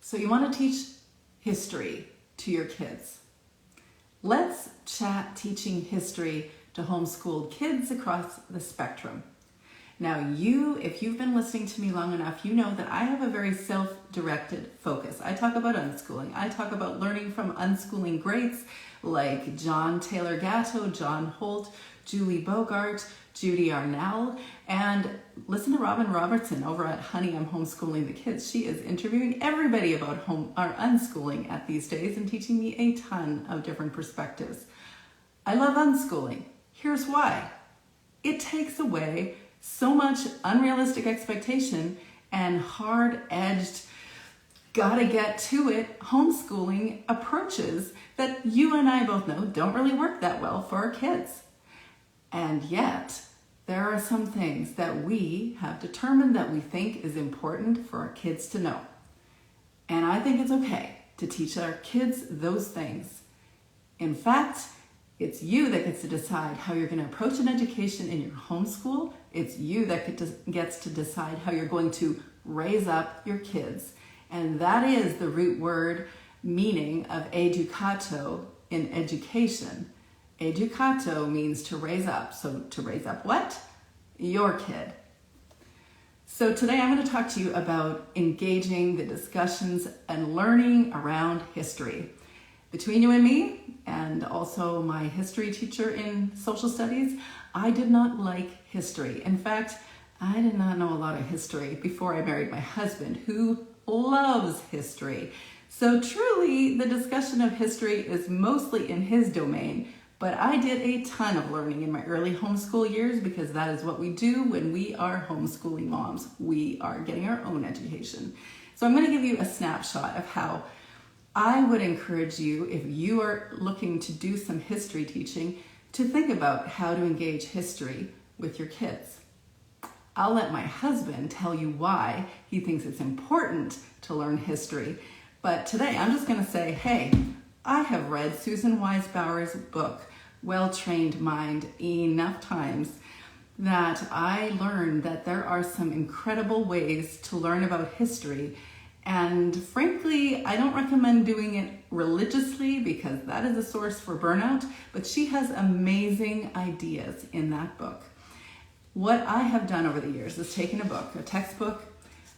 So you want to teach history to your kids. Let's chat teaching history to homeschooled kids across the spectrum. Now if you've been listening to me long enough, you know that I have a very self-directed focus. I talk about unschooling. I talk about learning from unschooling greats like John Taylor Gatto, John Holt, Julie Bogart, Judy Arnell, and listen to Robin Robertson over at Honey, I'm Homeschooling the Kids. She is interviewing everybody about unschooling at these days and teaching me a ton of different perspectives. I love unschooling. Here's why. It takes away so much unrealistic expectation and hard-edged, gotta get to it homeschooling approaches that you and I both know don't really work that well for our kids. And yet, there are some things that we have determined that we think is important for our kids to know. And I think it's okay to teach our kids those things. In fact, it's you that gets to decide how you're going to approach an education in your homeschool. It's you that gets to decide how you're going to raise up your kids. And that is the root word meaning of educato in education. Educato means to raise up. So to raise up what? Your kid. So today I'm going to talk to you about engaging the discussions and learning around history. Between you and me, and also my history teacher in social studies, I did not like history. In fact, I did not know a lot of history before I married my husband, who loves history. So truly, the discussion of history is mostly in his domain, but I did a ton of learning in my early homeschool years because that is what we do when we are homeschooling moms. We are getting our own education. So I'm going to give you a snapshot of how I would encourage you, if you are looking to do some history teaching, to think about how to engage history with your kids. I'll let my husband tell you why he thinks it's important to learn history. But today I'm just going to say, hey, I have read Susan Weisbauer's book, Well-Trained Mind, enough times that I learned that there are some incredible ways to learn about history. And frankly, I don't recommend doing it religiously because that is a source for burnout, but she has amazing ideas in that book. What I have done over the years is taken a book, a textbook,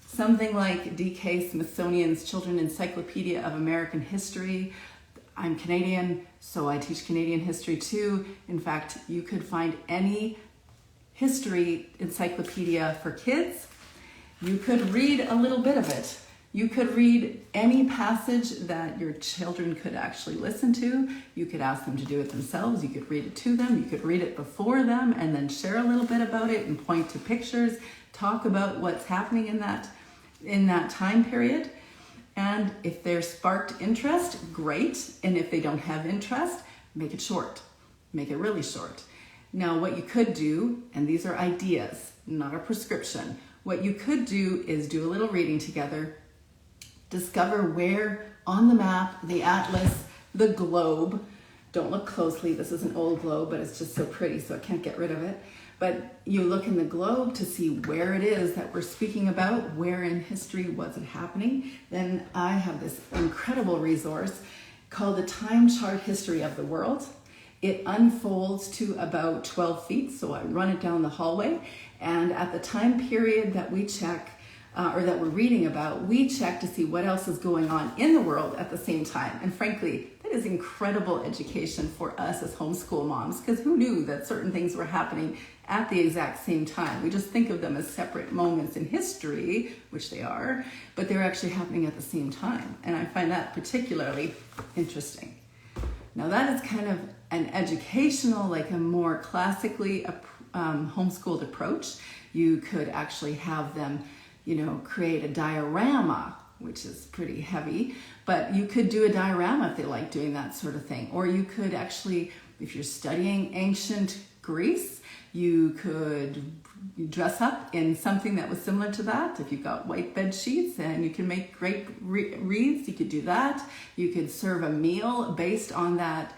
something like D.K. Smithsonian's Children's Encyclopedia of American History. I'm Canadian, so I teach Canadian history too. In fact, you could find any history encyclopedia for kids. You could read a little bit of it. You could read any passage that your children could actually listen to. You could ask them to do it themselves. You could read it to them. You could read it before them and then share a little bit about it and point to pictures, talk about what's happening in that time period. And if they're sparked interest, great. And if they don't have interest, make it short. Make it really short. Now, what you could do, and these are ideas, not a prescription, what you could do is do a little reading together, discover where on the map, the atlas, the globe, don't look closely, this is an old globe, but it's just so pretty, so I can't get rid of it. But you look in the globe to see where it is that we're speaking about, where in history was it happening. Then I have this incredible resource called the Time Chart History of the World. It unfolds to about 12 feet, so I run it down the hallway. And at the time period that we check, or that we're reading about, we check to see what else is going on in the world at the same time. And frankly, that is incredible education for us as homeschool moms, because who knew that certain things were happening at the exact same time? We just think of them as separate moments in history, which they are, but they're actually happening at the same time. And I find that particularly interesting. Now that is kind of an educational, like a more classically homeschooled approach. You could actually have them create a diorama, which is pretty heavy, but you could do a diorama if they like doing that sort of thing. Or you could actually, if you're studying ancient Greece, you could dress up in something that was similar to that. If you've got white bed sheets and you can make great wreaths, you could do that. You could serve a meal based on that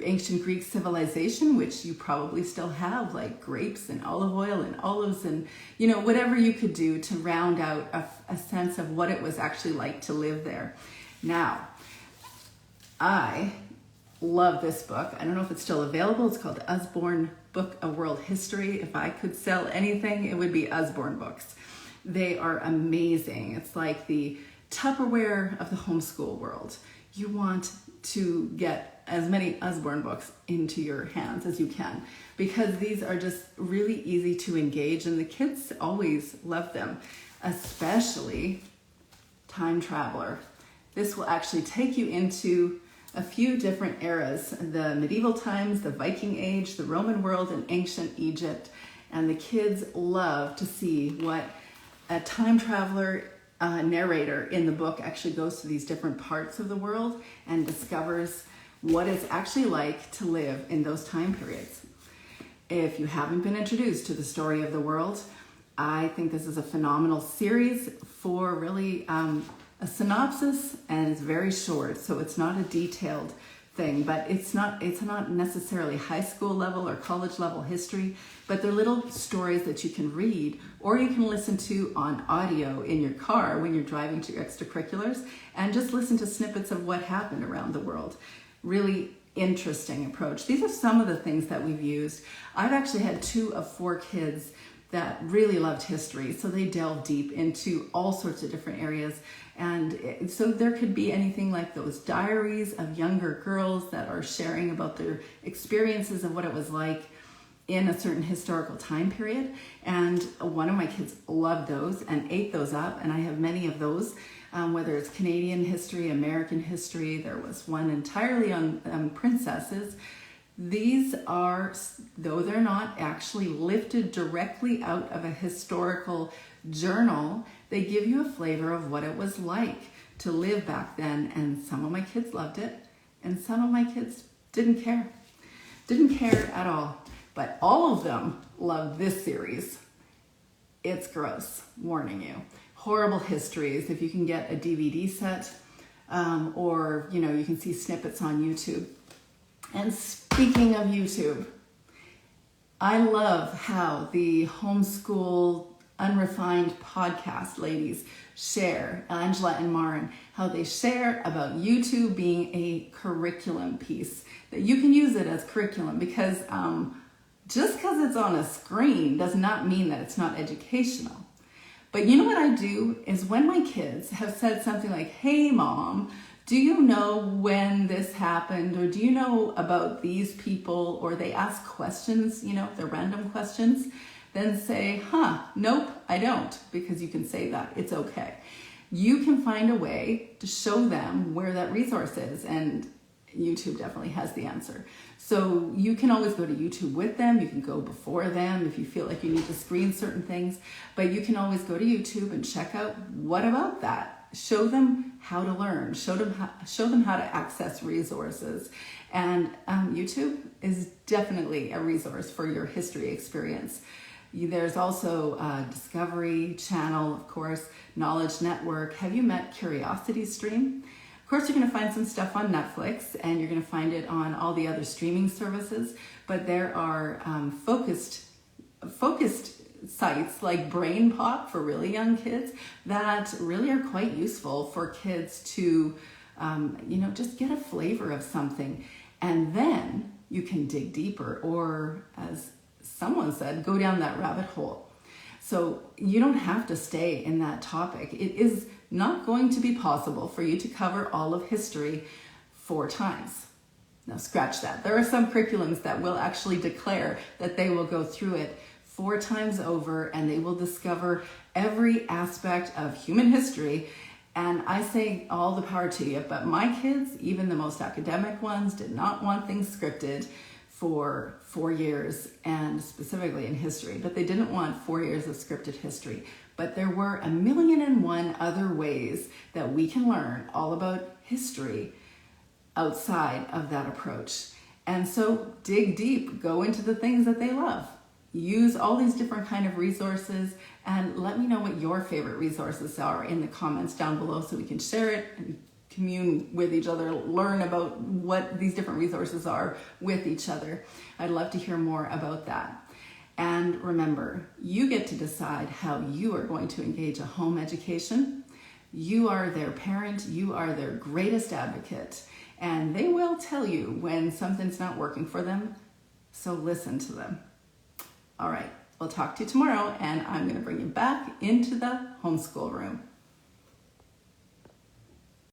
ancient Greek civilization, which you probably still have, like grapes and olive oil and olives and, whatever you could do to round out a sense of what it was actually like to live there. Now, I love this book. I don't know if it's still available. It's called Usborne Book of World History. If I could sell anything, it would be Usborne books. They are amazing. It's like the Tupperware of the homeschool world. You want to get as many Usborne books into your hands as you can, because these are just really easy to engage, and the kids always love them, especially Time Traveler. This will actually take you into a few different eras: the medieval times, the Viking Age, the Roman world, and ancient Egypt. And the kids love to see what a time traveler narrator in the book actually goes to these different parts of the world and discovers what it's actually like to live in those time periods. If you haven't been introduced to the story of the world, I think this is a phenomenal series for really a synopsis, and it's very short, so it's not a detailed thing, but it's not necessarily high school level or college level history, but they're little stories that you can read or you can listen to on audio in your car when you're driving to your extracurriculars, and just listen to snippets of what happened around the world. Really interesting approach. These are some of the things that we've used. I've actually had 2 of 4 kids that really loved history, so they delve deep into all sorts of different areas. And so there could be anything like those diaries of younger girls that are sharing about their experiences of what it was like in a certain historical time period. And one of my kids loved those and ate those up, and I have many of those, whether it's Canadian history, American history. There was one entirely on princesses. These are, though they're not actually lifted directly out of a historical journal, they give you a flavor of what it was like to live back then. And some of my kids loved it, and some of my kids didn't care at all. But all of them love this series. It's gross, warning you. Horrible Histories, if you can get a DVD set, or you can see snippets on YouTube. And speaking of YouTube, I love how the Homeschool Unrefined podcast ladies share, Angela and Maren, how they share about YouTube being a curriculum piece, that you can use it as curriculum, because just because it's on a screen does not mean that it's not educational. But you know what I do is, when my kids have said something like, "Hey mom, do you know when this happened?" or "Do you know about these people?" or they ask questions, they're random questions, then say, "Nope, I don't," because you can say that. It's okay. You can find a way to show them where that resource is, and YouTube definitely has the answer. So you can always go to YouTube with them. You can go before them if you feel like you need to screen certain things, but you can always go to YouTube and check out, what about that? Show them how to learn, show them how to access resources. And YouTube is definitely a resource for your history experience. There's also Discovery Channel, of course, Knowledge Network. Have you met Curiosity Stream? Of course, you're going to find some stuff on Netflix, and you're going to find it on all the other streaming services, but there are focused sites like Brain Pop for really young kids that really are quite useful for kids to, just get a flavor of something. And then you can dig deeper, or as someone said, go down that rabbit hole. So you don't have to stay in that topic. It is not going to be possible for you to cover all of history 4 times. Now scratch that. There are some curriculums that will actually declare that they will go through it 4 times over, and they will discover every aspect of human history. And I say all the power to you, but my kids, even the most academic ones, did not want things scripted for 4 years, and specifically in history, but they didn't want 4 years of scripted history. But there were 1,000,001 other ways that we can learn all about history outside of that approach. And so dig deep, go into the things that they love. Use all these different kind of resources, and let me know what your favorite resources are in the comments down below, so we can share it and commune with each other, learn about what these different resources are with each other. I'd love to hear more about that. And remember, you get to decide how you are going to engage a home education. You are their parent, you are their greatest advocate, and they will tell you when something's not working for them, so listen to them. All right, we'll talk to you tomorrow, and I'm going to bring you back into the homeschool room.